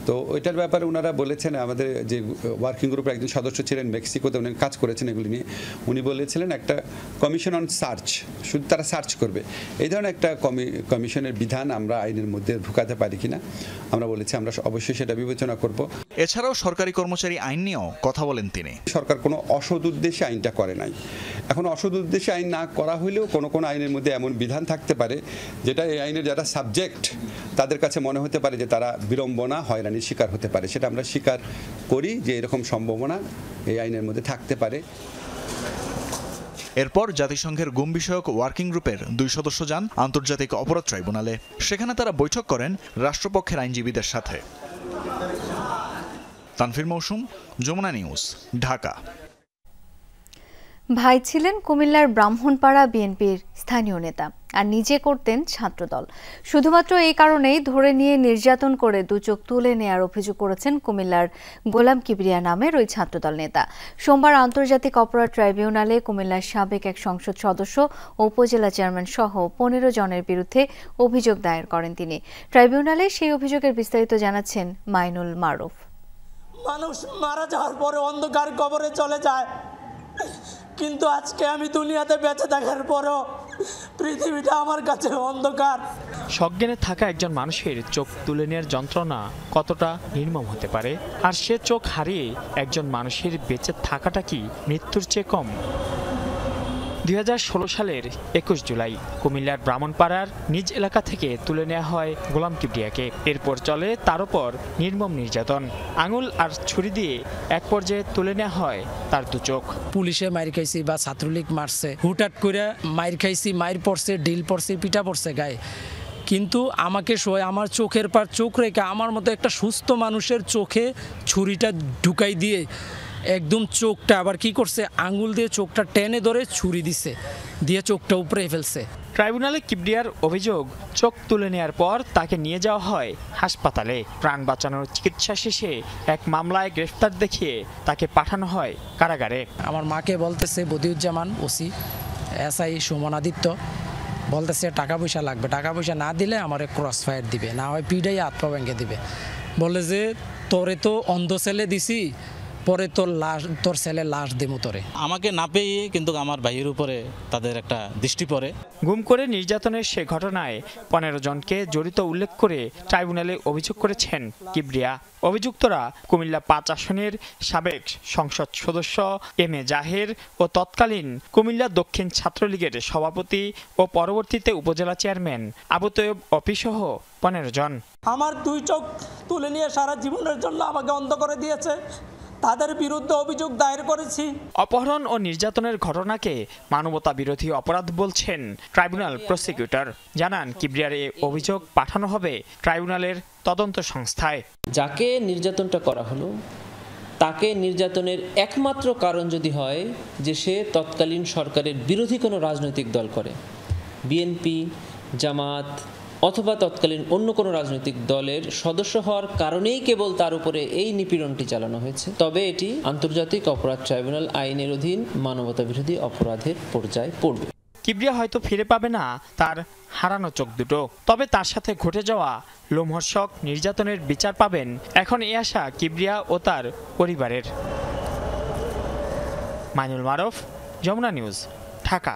তো ওইটার ব্যাপারে ওনারা বলেছেন, আমাদের যে ওয়ার্কিং গ্রুপের একজন সদস্য ছিলেন মেক্সিকোতে, উনি কাজ করেছেন এগুলি নিয়ে। উনি বলেছিলেন একটা কমিশন অন সার্চ, শুধু তারা সার্চ করবে, এই ধরনের একটা কমিশনের বিধান আমরা আইনের মধ্যে ঢুকাতে পারি কিনা আমরা বলেছি আমরা অবশ্যই সেটা বিবেচনা করব। এছাড়াও সরকারি কর্মচারী আইন নিয়েও কথা বলেন তিনি। সরকার কোনো অসৎ উদ্দেশ্যে আইনটা করে নাই। এখন অসৎ উদ্দেশ্যে আইন না করা হলেও কোনো আইনের মধ্যে এমন বিধান থাকতে পারে যেটা এই আইনের যারা সাবজেক্ট তাদের কাছে মনে হতে পারে যে তারা বিড়ম্বনা, হয়রানির শিকার হতে পারে। সেটা আমরা স্বীকার করি যে এরকম সম্ভাবনা এই আইনের মধ্যে থাকতে পারে। এরপর জাতিসংঘের গুম বিষয়ক ওয়ার্কিং গ্রুপের 2 সদস্য যান আন্তর্জাতিক অপরাধ ট্রাইব্যুনালে। সেখানে তারা বৈঠক করেন রাষ্ট্রপক্ষের আইনজীবীদের সাথে। তানফির মৌসুম, যমুনা নিউজ, ঢাকা। ভাই ছিলেন কুমিল্লার ব্রাহ্মণপাড়া বিএনপির স্থানীয় নেতা আর নিজে করতেন ছাত্রদল। শুধুমাত্র এই কারণেই ধরে নিয়ে নির্যাতন করে 2 চোখ তুলে নেয়ার অভিযোগ করেছেন কুমিল্লার গোলাম কিবরিয়া নামের ওই ছাত্রদল নেতা। সোমবার আন্তর্জাতিক অপরাধ ট্রাইব্যুনালে কুমিল্লার সাবেক এক সংসদ সদস্য ও উপজেলা চেয়ারম্যান সহ 15 জনের বিরুদ্ধে অভিযোগ দায়ের করেন তিনি। ট্রাইব্যুনালে সেই অভিযোগের বিস্তারিত জানাচ্ছেন মাইনুল মারুফ। মানুষ মারা যাওয়ার পরে অন্ধকার কবরে চলে যায়, কিন্তু আজকে আমি দুনিয়াতে বেঁচে থাকার পরও পৃথিবীটা আমার কাছে অন্ধকার। সজ্ঞানে থাকা একজন মানুষের চোখ তুলে নেওয়ার যন্ত্রণা কতটা নির্মম হতে পারে, আর সে চোখ হারিয়ে একজন মানুষের বেঁচে থাকাটা কি মৃত্যুর চেয়ে কম? 2016 সালের 21 জুলাই কুমিল্লার ব্রাহ্মণপাড়ার নিজ এলাকা থেকে তুলে নেওয়া হয় গোলাম কিবরিয়াকে। এরপর চলে তার উপর নির্মম নির্যাতন। আঙুল আর ছুরি দিয়ে এক পর্যায়ে তুলে নেওয়া হয় তার 2 চোখ। পুলিশে মাইর খাইছি বা ছাত্রলীগ মারছে, হুটহাট করে মাইর খাইছি, মাইর পড়ছে, ডিল পড়ছে, পিঠা পড়ছে গায়ে, কিন্তু আমাকে আমার চোখের পার চোখ রেখে আমার মতো একটা সুস্থ মানুষের চোখে ছুরিটা ঢুকাই দিয়ে একদম চোখটা আবার কি করছে, আঙ্গুল দিয়ে চোখটা টেনে ধরে ছুরি দিছে, দিয়ে চোখটা উপরে ফেলছে। ট্রাইব্যুনালে কিবরিয়ার অভিযোগ, চোখ তুলে নেওয়ার পর তাকে নিয়ে যাওয়া হয় হাসপাতালে। প্রাণ বাঁচানোর চিকিৎসা শেষে এক মামলায় গ্রেফতার দেখিয়ে তাকে পাঠানো হয় কারাগারে। আমার মাকে বলতেছে বদিউজ্জামান ওসি, এসআই সুমনাদিত্য বলতেছে টাকা পয়সা লাগবে, টাকা পয়সা না দিলে আমার ক্রস ফায়ার দিবে, না হয় পিডাই হাত পা ভেঙে দিবে। বলে যে তোরে তো অন্ধ ছেলে দিছি, পরে তোর ছেলে লাশ দেবো তোরে। আমাকে না পেয়ে কিন্তু আমার ভাইয়ের উপরে তাদের একটা দৃষ্টি পড়ে। গুম করে নির্যাতনের সে ঘটনায় 15 জনকে জড়িত উল্লেখ করে ট্রাইব্যুনালে অভিযোগ করেছেন কিবরিয়া। অভিযুক্তরা কুমিল্লা 5 আসনের সাবেক সংসদ সদস্য এম এ জাহের ও তৎকালীন কুমিল্লা দক্ষিণ ছাত্রলীগের সভাপতি ও পরবর্তীতে উপজেলা চেয়ারম্যান আবু তৈয়ব অপি সহ 15 জন। আমার 2 চোখ তুলে নিয়ে সারা জীবনের জন্য আমাকে অন্ধ করে দিয়েছে, তাদের বিরুদ্ধে অভিযোগ দায়ের করেছি। অপহরণ ও নির্যাতনের ঘটনাকে মানবতা বিরোধী অপরাধ বলছেন ট্রাইব্যুনাল প্রসিকিউটর। জানান, কিবরিয়ার এই অভিযোগ পাঠানো হবে ট্রাইব্যুনালের তদন্ত সংস্থায়। যাকে নির্যাতনটা করা হলো তাকে নির্যাতনের একমাত্র কারণ যদি হয় যে সে তৎকালীন সরকারের বিরোধী কোনো রাজনৈতিক দল করে, বিএনপি, জামাত অথবা তৎকালীন অন্য কোনো রাজনৈতিক দলের সদস্য হওয়ার কারণেই কেবল তার উপরে এই নিপীড়নটি চালানো হয়েছে, তবে এটি আন্তর্জাতিক অপরাধ ট্রাইব্যুনাল আইনের অধীন মানবতা বিরোধী অপরাধের পর্যায়ে পড়বে। কিবরিয়া হয়তো ফিরে পাবে না তার হারানো চোখ দুটো, তবে তার সাথে ঘটে যাওয়া লোমহর্ষক নির্যাতনের বিচার পাবেন এখন এই আশা কিবরিয়া ও তার পরিবারের। Mainul Maruf, Jamuna News, Dhaka.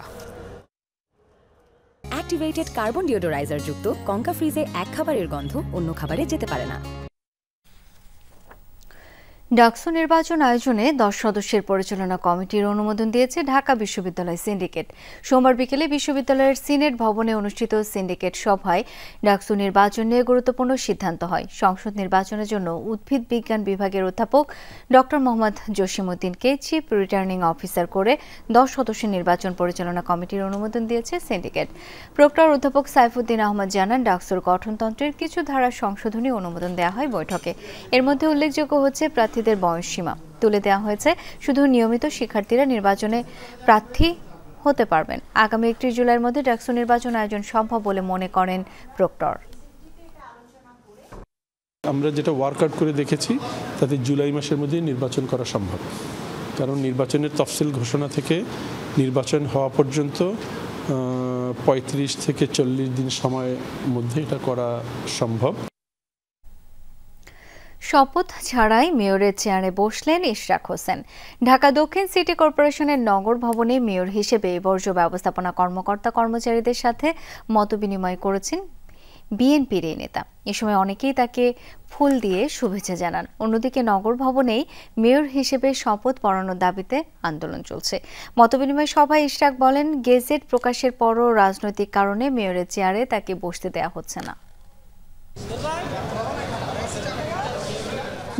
Activated carbon deodoriser যুক্ত কঙ্কা ফ্রিজে এক খাবারের গন্ধ অন্য খাবারে যেতে পারে না। ডাকসু নির্বাচন আয়োজনে 10 সদস্যের পরিচালনা কমিটির অনুমোদন দিয়েছে ঢাকা বিশ্ববিদ্যালয় সিন্ডিকেট। সোমবার বিকেলে বিশ্ববিদ্যালয়ের সিনেট ভবনে অনুষ্ঠিত সিন্ডিকেট সভায় ডাকসু নির্বাচন নিয়ে গুরুত্বপূর্ণ সিদ্ধান্ত হয়। সংসদ নির্বাচনের জন্য উদ্ভিদ বিজ্ঞান বিভাগের অধ্যাপক ডক্টর মোহাম্মদ জসিমউদ্দিনকে চিফ রিটার্নিং অফিসার করে 10 সদস্যের নির্বাচন পরিচালনা কমিটির অনুমোদন দিয়েছে সিন্ডিকেট। প্রক্টর অধ্যাপক সাইফুদ্দিন আহমদ জানান, ডাকসুর গঠনতন্ত্রের কিছু ধারা সংশোধনী অনুমোদন দেওয়া হয় বৈঠকে। এর মধ্যে উল্লেখযোগ্য হচ্ছে প্রার্থীদের বয়সসীমা তুলে দেওয়া হয়েছে, শুধু নিয়মিত শিক্ষার্থীরা নির্বাচনে প্রার্থী হতে পারবেন। আগামী 31 জুলাইয়ের মধ্যে ডাকসু নির্বাচন আয়োজন সম্ভব বলে মনে করেন প্রক্টর। আমরা যেটা ওয়ার্কআউট করে দেখেছি তাতে জুলাই মাসের মধ্যে নির্বাচন করা সম্ভব, কারণ নির্বাচনের তফসিল ঘোষণা থেকে নির্বাচন হওয়া পর্যন্ত 35 থেকে 40 দিন সময়ের মধ্যে এটা করা সম্ভব। শপথ ছাড়াই মেয়রের চেয়ারে বসলেন ইশরাক হোসেন। ঢাকা দক্ষিণ সিটি কর্পোরেশনের নগর ভবনে মেয়র হিসেবে বর্জ্য ব্যবস্থাপনা কর্মকর্তা কর্মচারীদের সাথে মতবিনিময় করেছেন বিএনপির এই নেতা। এ সময় অনেকেই তাকে ফুল দিয়ে শুভেচ্ছা জানান। অন্যদিকে নগর ভবনেই মেয়র হিসেবে শপথ পড়ানোর দাবিতে আন্দোলন চলছে। মতবিনিময় সভায় ইশরাক বলেন, গেজেট প্রকাশের পরও রাজনৈতিক কারণে মেয়রের চেয়ারে তাকে বসতে দেওয়া হচ্ছে না।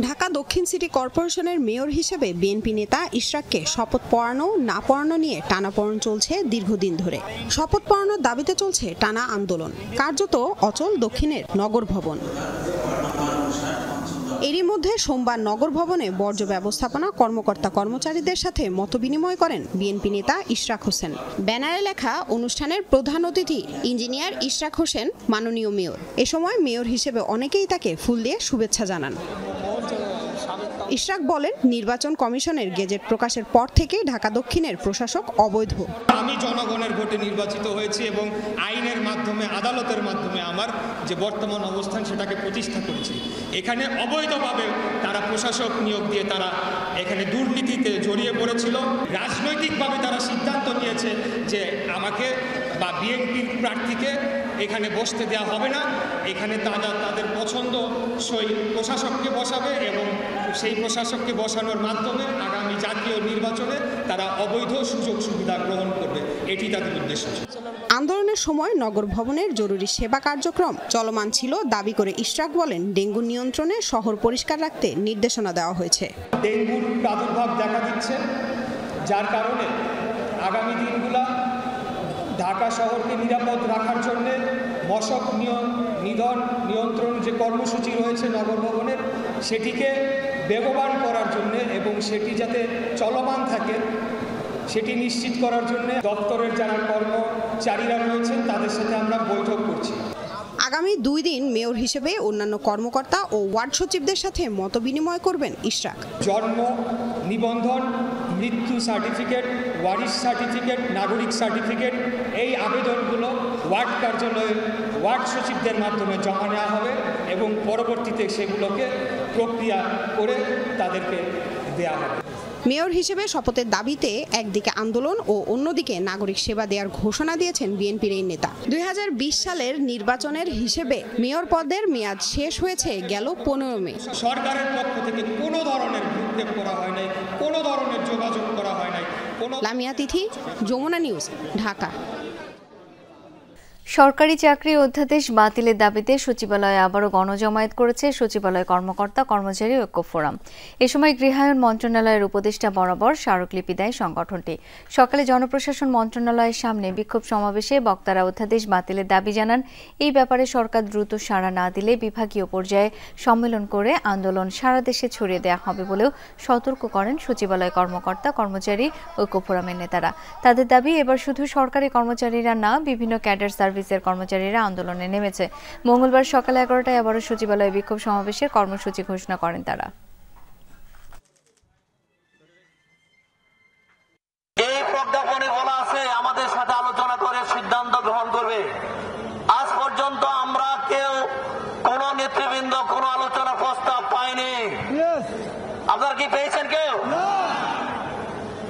ঢাকা দক্ষিণ সিটি কর্পোরেশনের মেয়র হিসেবে বিএনপি নেতা ইশরাককে শপথ পড়ানো না পড়ানো নিয়ে টানাপোড়েন চলছে দীর্ঘদিন ধরে। শপথ পড়ানোর দাবিতে চলছে টানা আন্দোলন, কার্যত অচল দক্ষিণের নগর ভবন। এরই মধ্যে সোমবার নগর ভবনে বর্জ্য ব্যবস্থাপনা কর্মকর্তা কর্মচারীদের সাথে মতবিনিময় করেন বিএনপি নেতা ইশরাক হোসেন। ব্যানারে লেখা, অনুষ্ঠানের প্রধান অতিথি ইঞ্জিনিয়ার ইশরাক হোসেন, মাননীয় মেয়র। এ সময় মেয়র হিসেবে অনেকেই তাকে ফুল দিয়ে শুভেচ্ছা জানান। ইশরাক বলেন, নির্বাচন কমিশনের গেজেট প্রকাশের পর থেকে ঢাকা দক্ষিণের প্রশাসক অবৈধ। আমি জনগণের ভোটে নির্বাচিত হয়েছি এবং আইনের মাধ্যমে, আদালতের মাধ্যমে আমার যে বর্তমান অবস্থান সেটাকে প্রতিষ্ঠা করেছি। এখানে অবৈধভাবে তারা প্রশাসক নিয়োগ দিয়ে তারা এখানে দুর্নীতিতে জড়িয়ে পড়েছিল। রাজনৈতিকভাবে তারা সিদ্ধান্ত নিয়েছে যে আমাকে বা বিএনপির প্রার্থীকে এখানে বসতে দেওয়া হবে না। এখানে তারা তাদের পছন্দসই প্রশাসককে বসাবে এবং সেই প্রশাসককে বসানোর মাধ্যমে আগামী জাতীয় নির্বাচনে তারা অবৈধ সুযোগ সুবিধা গ্রহণ করবে, এটি তাদের উদ্দেশ্য। আন্দোলনের সময় নগর ভবনের জরুরি সেবা কার্যক্রম চলমান ছিল দাবি করে ইশরাক বলেন, ডেঙ্গু নিয়ন্ত্রণে শহর পরিষ্কার রাখতে নির্দেশনা দেওয়া হয়েছে। ডেঙ্গুর প্রাদুর্ভাব দেখা দিচ্ছে, যার কারণে আগামী দিনগুলা ঢাকা শহরকে নিরাপদ রাখার জন্য মশক নিধন নিয়ন্ত্রণ যে কর্মসূচি রয়েছে নগর ভবনের, সেটিকে বেগবান করার জন্য এবং সেটি যাতে চলমান থাকে সেটি নিশ্চিত করার জন্য দপ্তরের যারা কর্মচারীরা রয়েছেন তাদের সাথে আমরা বৈঠক করছি। আগামী 2 দিন মেয়র হিসেবে অন্যান্য কর্মকর্তা ও ওয়ার্ড সচিবদের সাথে মতবিনিময় করবেন ইশরাক। জন্ম নিবন্ধন, মৃত্যু সার্টিফিকেট, ওয়ারিশ সার্টিফিকেট, নাগরিক সার্টিফিকেট, এই আবেদনগুলো ওয়ার্ড কার্যালয়ে ওয়ার্ড সচিবদের মাধ্যমে জমা নেওয়া হবে এবং পরবর্তীতে সেগুলোকে প্রক্রিয়া করে তাদেরকে দেওয়া হবে। মেয়র হিসেবে শপথের দাবিতে একদিকে আন্দোলন ও অন্যদিকে নাগরিক সেবা দেওয়ার ঘোষণা দিয়েছেন বিএনপির এই নেতা। 2020 সালের নির্বাচনের হিসেবে মেয়র পদের মেয়াদ শেষ হয়েছে গেল 15 মে। সরকারের পক্ষ থেকে কোনো ধরনের ভ্রুক্ষেপ করা হয় নাই, কোনো ধরনের যোগাযোগ করা হয় নাই। লামিয়া তিথি, যমুনা নিউজ, ঢাকা। সরকারি চাকরি অধ্যাদেশ বাতিলের দাবিতে সচিবালয়ে আবারও গণজমায়েত করেছে সচিবালয় কর্মকর্তা কর্মচারী ঐক্য ফোরাম। এ সময় গৃহায়ন মন্ত্রণালয়ের উপদেষ্টা বরাবর স্মারকলিপি দেয় সংগঠনটি। সকালে জনপ্রশাসন মন্ত্রণালয়ের সামনে বিক্ষোভ সমাবেশে বক্তারা অধ্যাদেশ বাতিলের দাবি জানান। এই ব্যাপারে সরকার দ্রুত সাড়া না দিলে বিভাগীয় পর্যায়ে সম্মেলন করে আন্দোলন সারা দেশে ছড়িয়ে দেওয়া হবে বলেও সতর্ক করেন সচিবালয় কর্মকর্তা কর্মচারী ঐক্য ফোরামের নেতারা। তাদের দাবি, এবার শুধু সরকারি কর্মচারীরা না, বিভিন্ন ক্যাডার সার্ভিসের কর্মচারীরা আন্দোলনে নেমেছে। মঙ্গলবার সকাল 11টায় আবারও সচিবালয়ে বিক্ষোভ সমাবেশের কর্মসূচি ঘোষণা করেন তারা। এই প্রজ্ঞাপনে বলা আছে আমাদের সাথে আলোচনা কি পেয়েছেন কেউ?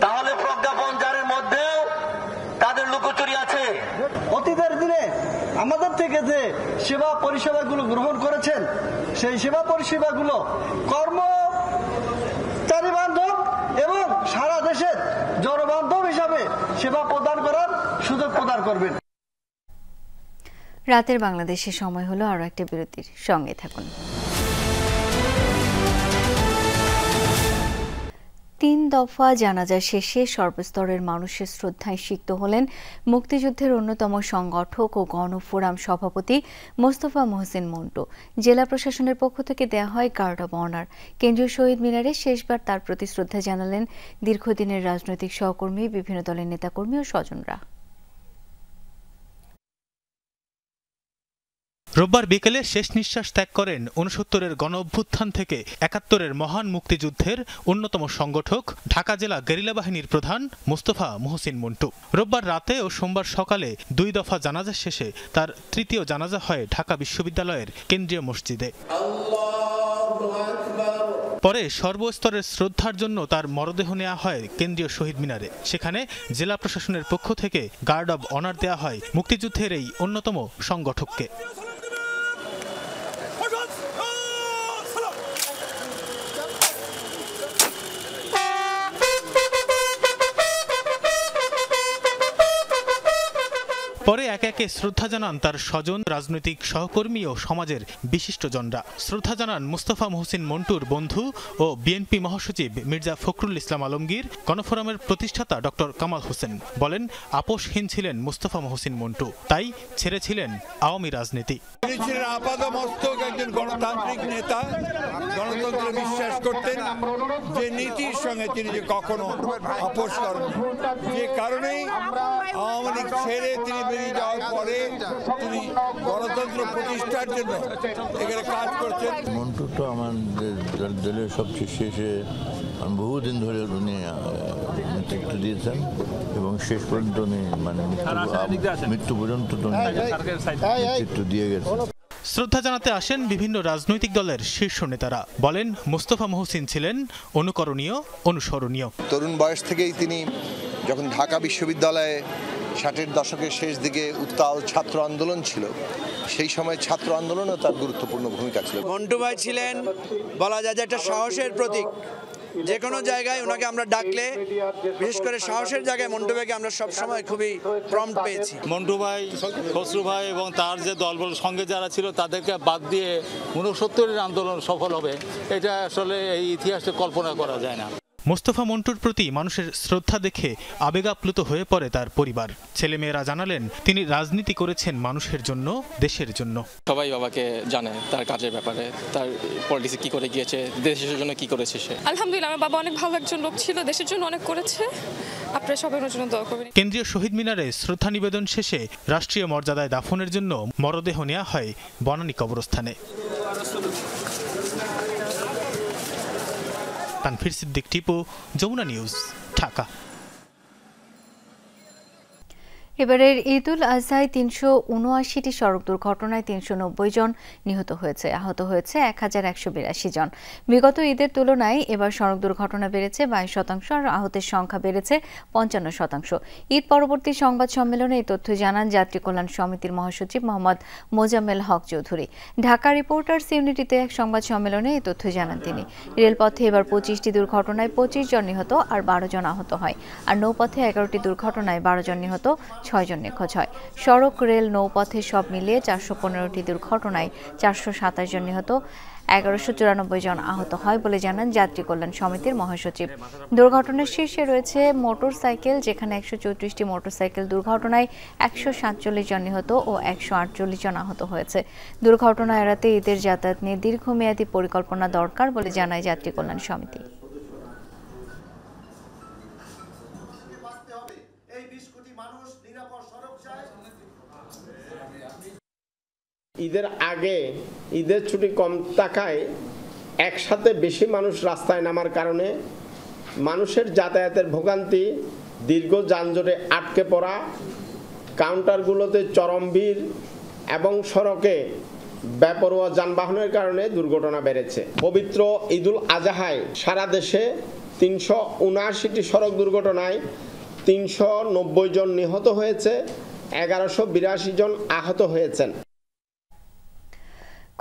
তাহলে প্রজ্ঞাপন জারির মধ্যেও তাদের লুকোচুরি আছে। অতীতের দিনে আমাদের থেকে যে সেবা পরিষেবাগুলো গ্রহণ করেছেন, সেই সেবা পরিষেবাগুলো কর্মচারী বান্ধব এবং সারা দেশের জনবান্ধব হিসাবে সেবা প্রদান করার সুযোগ প্রদান করবেন। রাতের বাংলাদেশের সময় হলো আরো একটা বিরতির, সঙ্গে থাকুন। 3 দফা জানাজা শেষে সর্বস্তরের মানুষের শ্রদ্ধায় সিক্ত হলেন মুক্তিযুদ্ধের অন্যতম সংগঠক ও গণফোরাম সভাপতি মোস্তফা মহসিন মন্টু। জেলা প্রশাসনের পক্ষ থেকে দেয়া হয় গার্ড অব অনার। কেন্দ্রীয় শহীদ মিনারে শেষবার তার প্রতি শ্রদ্ধা জানালেন দীর্ঘদিনের রাজনৈতিক সহকর্মী, বিভিন্ন দলের নেতাকর্মী ও স্বজনরা। রোববার বিকেলে শেষ নিঃশ্বাস ত্যাগ করেন 69-এর গণ অভ্যুত্থান থেকে 71-এর মহান মুক্তিযুদ্ধের অন্যতম সংগঠক, ঢাকা জেলা গেরিলা বাহিনীর প্রধান মোস্তফা মহসিন মন্টু। রোববার রাতে ও সোমবার সকালে 2 দফা জানাজা শেষে তার তৃতীয় জানাজা হয় ঢাকা বিশ্ববিদ্যালয়ের কেন্দ্রীয় মসজিদে। পরে সর্বস্তরের শ্রদ্ধার জন্য তার মরদেহ নেওয়া হয় কেন্দ্রীয় শহীদ মিনারে। সেখানে জেলা প্রশাসনের পক্ষ থেকে গার্ড অব অনার দেওয়া হয় মুক্তিযুদ্ধের এই অন্যতম সংগঠককে। পরে একে একে শ্রদ্ধা জানান তার স্বজন, রাজনৈতিক সহকর্মী ও সমাজের বিশিষ্টজনরা। শ্রদ্ধা জানান মোস্তফা মহসিন মন্টুর বন্ধু ও বিএনপি মহাসচিব মির্জা ফখরুল ইসলাম আলমগীর। গণফোরামের প্রতিষ্ঠাতা ডক্টর কামাল হোসেন বলেন, আপোষহীন ছিলেন মোস্তফা মহসিন মন্টু, তাই ছেড়েছিলেন আওয়ামী রাজনীতি। তিনি ছিলেন আপাতমস্তক একজন গণতান্ত্রিক নেতা, গণতন্ত্রে বিশ্বাস করতেন, যে নীতির সঙ্গে তিনি যে কখনো আপোষ করেন, যে কারণেই আওয়ামী লীগ ছেড়ে তিনি বেরিয়ে যাওয়ার পরে তিনি গণতন্ত্র প্রতিষ্ঠার জন্য এখানে কাজ করছেন। মন্টু তো আমাদের দলের সবচেয়ে শেষে বহুদিন ধরে উনি নেতৃত্ব দিয়েছেন এবং শেষ পর্যন্ত উনি মৃত্যু পর্যন্ত নেতৃত্ব দিয়ে গেছেন। শ্রদ্ধা জানাতে আসেন বিভিন্ন রাজনৈতিক দলের শীর্ষ নেতারা। বলেন, মোস্তফা মহসিন ছিলেন অনুকরণীয়, অনুসরণীয়। তরুণ বয়স থেকেই তিনি যখন ঢাকা বিশ্ববিদ্যালয়ে 60-এর দশকের শেষ দিকে উত্তাল ছাত্র আন্দোলন ছিল, সেই সময় ছাত্র আন্দোলনেও তার গুরুত্বপূর্ণ ভূমিকা ছিল। মন্টু ভাই ছিলেন বলা যায় যে একটা সাহসের প্রতীক। যে কোনো জায়গায় ওনাকে আমরা ডাকলে, বিশেষ করে সাহসের জায়গায় মন্টু ভাইকে আমরা সবসময় খুবই প্রম্পট পেয়েছি। মন্টু ভাই, খসরু ভাই এবং তার যে দলবল সঙ্গে যারা ছিল তাদেরকে বাদ দিয়ে 69-এর আন্দোলন সফল হবে, এটা আসলে এই ইতিহাসে কল্পনা করা যায় না। মোস্তফা মন্টুর প্রতি মানুষের শ্রদ্ধা দেখে আবেগাপ্লুত হয়ে পড়ে তার পরিবার। ছেলেমেয়েরা জানালেন, তিনি রাজনীতি করেছেন মানুষের জন্য, দেশের জন্য। সবাই বাবাকে জানে তার কাজের ব্যাপারে, তার পলিটিক্সে কি করে গিয়েছে, দেশের জন্য কি করেছে সে। আলহামদুলিল্লাহ, আমার বাবা অনেক ভালো একজন লোক ছিল, দেশের জন্য অনেক করেছে। আপনারা সবাই ওনার জন্য দোয়া করবেন। কেন্দ্রীয় শহীদ মিনারে শ্রদ্ধা নিবেদন শেষে রাষ্ট্রীয় মর্যাদায় দাফনের জন্য মরদেহ নেওয়া হয় বনানী কবরস্থানে। তানভীর সিদ্দিক টিপু, যমুনা নিউজ, ঢাকা। এবারের ঈদুল আজহায় 379টি সড়ক দুর্ঘটনায় 390 জন নিহত হয়েছে, আহত হয়েছে 1182 জন। বিগত ঈদের তুলনায় এবার সড়ক দুর্ঘটনা বেড়েছে 22% আর আহতের সংখ্যা বেড়েছে 55%। ঈদ পরবর্তী সংবাদ সম্মেলনে এই তথ্য জানান যাত্রী কল্যাণ সমিতির মহাসচিব মোহাম্মদ মোজাম্মেল হক চৌধুরী। ঢাকা রিপোর্টার্স ইউনিটিতে এক সংবাদ সম্মেলনে এই তথ্য জানান তিনি। রেলপথে এবার 25টি দুর্ঘটনায় 25 জন নিহত আর 12 জন আহত হয়, আর নৌপথে 11টি দুর্ঘটনায় 12 জন নিহত, 6 জন নিখোঁজ হয়। সড়ক, রেল, নৌপথে সব মিলিয়ে 415টি দুর্ঘটনায় 427 জন নিহত, 1194 জন আহত হয় বলে জানান যাত্রী কল্যাণ সমিতির মহাসচিব। দুর্ঘটনার শীর্ষে রয়েছে মোটরসাইকেল, যেখানে 134টি মোটরসাইকেল দুর্ঘটনায় 147 জন নিহত ও 148 জন আহত হয়েছে। দুর্ঘটনা এড়াতে ঈদের যাতায়াত নিয়ে দীর্ঘমেয়াদী পরিকল্পনা দরকার বলে জানায় যাত্রী কল্যাণ সমিতি। ঈদের আগে ঈদের ছুটি কম থাকায় একসাথে বেশি মানুষ রাস্তায় নামার কারণে মানুষের যাতায়াতের ভোগান্তি, দীর্ঘ যানজটে আটকে পড়া, কাউন্টারগুলোতে চরম ভিড় এবং সড়কে বেপরোয়া যানবাহনের কারণে দুর্ঘটনা বেড়েছে। পবিত্র ঈদুল আজহায় সারা দেশে 379টি সড়ক দুর্ঘটনায় 390 জন নিহত হয়েছে, 1182 জন আহত হয়েছেন।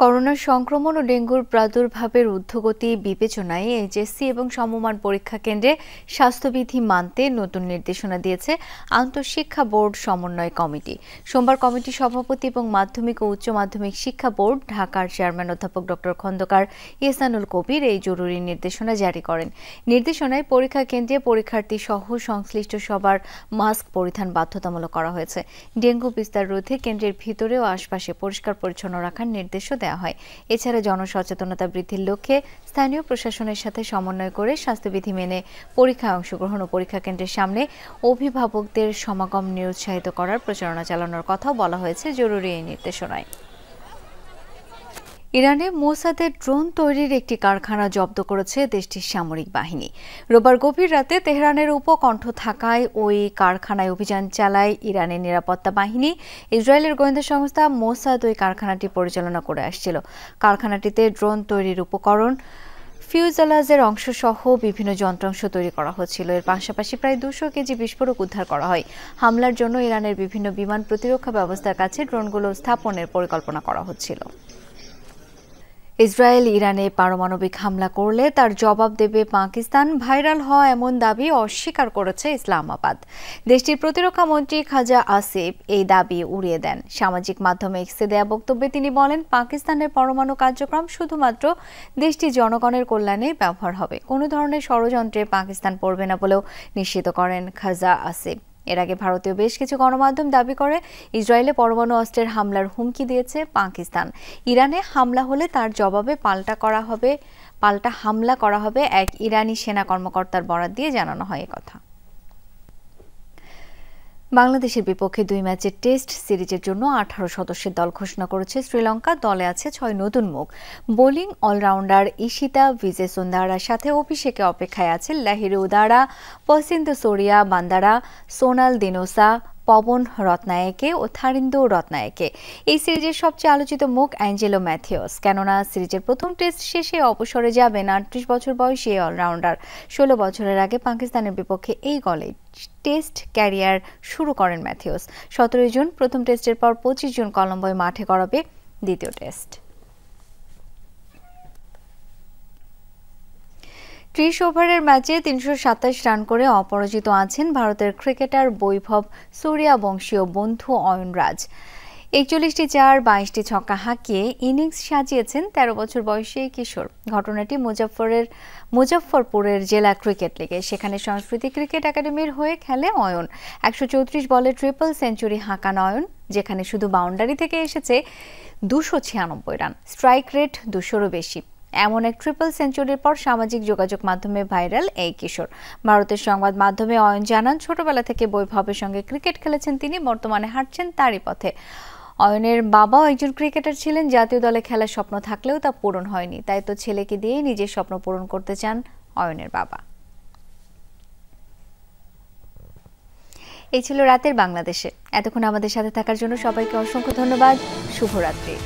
করোনা সংক্রমণ ও ডেঙ্গুর প্রাদুর্ভাবের ঊর্ধ্বগতি বিবেচনায় এইচএসসি এবং সমমান পরীক্ষা কেন্দ্রে স্বাস্থ্যবিধি মানতে নতুন নির্দেশনা দিয়েছে আন্তঃশিক্ষা বোর্ড সমন্বয় কমিটি। সোমবার কমিটি সভাপতি এবং মাধ্যমিক ও উচ্চ মাধ্যমিক শিক্ষা বোর্ড ঢাকার চেয়ারম্যান অধ্যাপক ডক্টর খন্দকার ইহসানুল কবির এই জরুরি নির্দেশনা জারি করেন। নির্দেশনায় পরীক্ষা কেন্দ্রে পরীক্ষার্থী সহ সংশ্লিষ্ট সবার মাস্ক পরিধান বাধ্যতামূলক করা হয়েছে। ডেঙ্গু বিস্তার রোধে কেন্দ্রের ভিতরে ও আশপাশে পরিষ্কার পরিচ্ছন্ন রাখার নির্দেশও দেওয়া হয়। এছাড়া জনসচেতনতা বৃদ্ধির লক্ষ্যে স্থানীয় প্রশাসনের সাথে সমন্বয় করে স্বাস্থ্যবিধি মেনে পরীক্ষায় অংশগ্রহণ ও পরীক্ষা কেন্দ্রের সামনে অভিভাবকদের সমাগম নিরুৎসাহিত করার প্রচারণা চালানোর কথাও বলা হয়েছে জরুরি এই নির্দেশনায়। ইরানে মোসাদের ড্রোন তৈরির একটি কারখানা জব্দ করেছে দেশটির সামরিক বাহিনী। রোববার গভীর রাতে তেহরানের উপকণ্ঠ থাকায় ওই কারখানায় অভিযান চালায় ইরানের নিরাপত্তা বাহিনী। ইসরায়েলের গোয়েন্দা সংস্থা মোসাদ ওই কারখানাটি পরিচালনা করে আসছিল। কারখানাটিতে ড্রোন তৈরির উপকরণ, ফিউজালাজের অংশসহ বিভিন্ন যন্ত্রাংশ তৈরি করা হচ্ছিল। এর পাশাপাশি প্রায় 200 কেজি বিস্ফোরক উদ্ধার করা হয়। হামলার জন্য ইরানের বিভিন্ন বিমান প্রতিরক্ষা ব্যবস্থার কাছে ড্রোনগুলো স্থাপনের পরিকল্পনা করা হচ্ছিল। ইসরায়েল ইরানে পারমাণবিক হামলা করলে তার জবাব দেবে পাকিস্তান, ভাইরাল হওয়া এমন দাবি অস্বীকার করেছে ইসলামাবাদ। দেশটির প্রতিরক্ষা মন্ত্রী খাজা আসিফ এই দাবি উড়িয়ে দেন। সামাজিক মাধ্যমে এক্সে দেয়া বক্তব্যে তিনি বলেন, পাকিস্তানের পরমাণু কার্যক্রম শুধুমাত্র দেশটির জনগণের কল্যাণে ব্যবহার হবে, কোনো ধরনের ষড়যন্ত্রে পাকিস্তান পড়বে না বলেও নিশ্চিত করেন খাজা আসিফ। এর আগে ভারতীয় বেশ কিছু গণমাধ্যম দাবি করে ইসরায়েলে পরমাণু অস্ত্রের হামলার হুমকি দিয়েছে পাকিস্তান। ইরানে হামলা হলে তার জবাবে পাল্টা হামলা করা হবে, এক ইরানি সেনা কর্মকর্তার বরাত দিয়ে জানানো হয় কথা। বাংলাদেশের বিপক্ষে 2 ম্যাচের টেস্ট সিরিজের জন্য 18 সদস্যের দল ঘোষণা করেছে শ্রীলঙ্কা। দলে আছে 6 নতুন মুখ। বোলিং অলরাউন্ডার ইশিতা ভিজেসুন্দারার সাথে অভিষেকে অপেক্ষায় আছে লাহিরু উদারা, পসিন্দু সোরিয়া বান্দারা, সোনাল দিনোসা, পবন রত্নায়েকে ও থারিন্দু রত্নায়েকে। এই সিরিজের সবচেয়ে আলোচিত মুখ অ্যাঞ্জেলো ম্যাথিউস, কেননা সিরিজের প্রথম টেস্ট শেষে অবসরে যাবেন 38 বছর বয়সী এই অলরাউন্ডার। 16 বছরের আগে পাকিস্তানের বিপক্ষে এই গলে টেস্ট ক্যারিয়ার শুরু করেন ম্যাথিউস। 17 জুন প্রথম টেস্টের পর 25 জুন কলম্বোয় মাঠে গড়াবে দ্বিতীয় টেস্ট। 30 ওভারের ম্যাচে 327 রান করে অপরাজিত আছেন ভারতের ক্রিকেটার বৈভব সূর্যবংশীয় বন্ধু অয়ন রাজ। 41টি চার 22টি ছক্কা হাঁকিয়ে ইনিংস সাজিয়েছেন 13 বছর বয়সী এই কিশোর। ঘটনাটি মুজফ্ফরপুরের জেলা ক্রিকেট লিগে। সেখানে সংস্কৃতি ক্রিকেট একাডেমির হয়ে খেলে অয়ন। 134 বলে ট্রিপল সেঞ্চুরি হাঁকান অয়ন, যেখানে শুধু বাউন্ডারি থেকে এসেছে 296 রান। স্ট্রাইক রেট 200-রও বেশি। এমন এক ট্রিপল সেঞ্চুরির পর সামাজিক যোগাযোগ মাধ্যমে ভাইরাল এই কিশোর। ভারতের সংবাদ মাধ্যমে অয়ন জানান, ছোটবেলা থেকে বৈভবের সঙ্গে ক্রিকেট খেলেছেন তিনি, বর্তমানে হাঁটছেন তারই পথে। অয়নের বাবাও একজন ক্রিকেটার ছিলেন। জাতীয় দলে খেলার স্বপ্ন থাকলেও তা পূরণ হয়নি, তাই তো ছেলেকে দিয়েই নিজের স্বপ্ন পূরণ করতে চান অয়নের বাবা। এই ছিল রাতের বাংলাদেশে। এতক্ষণ আমাদের সাথে থাকার জন্য সবাইকে অসংখ্য ধন্যবাদ। শুভরাত্রি।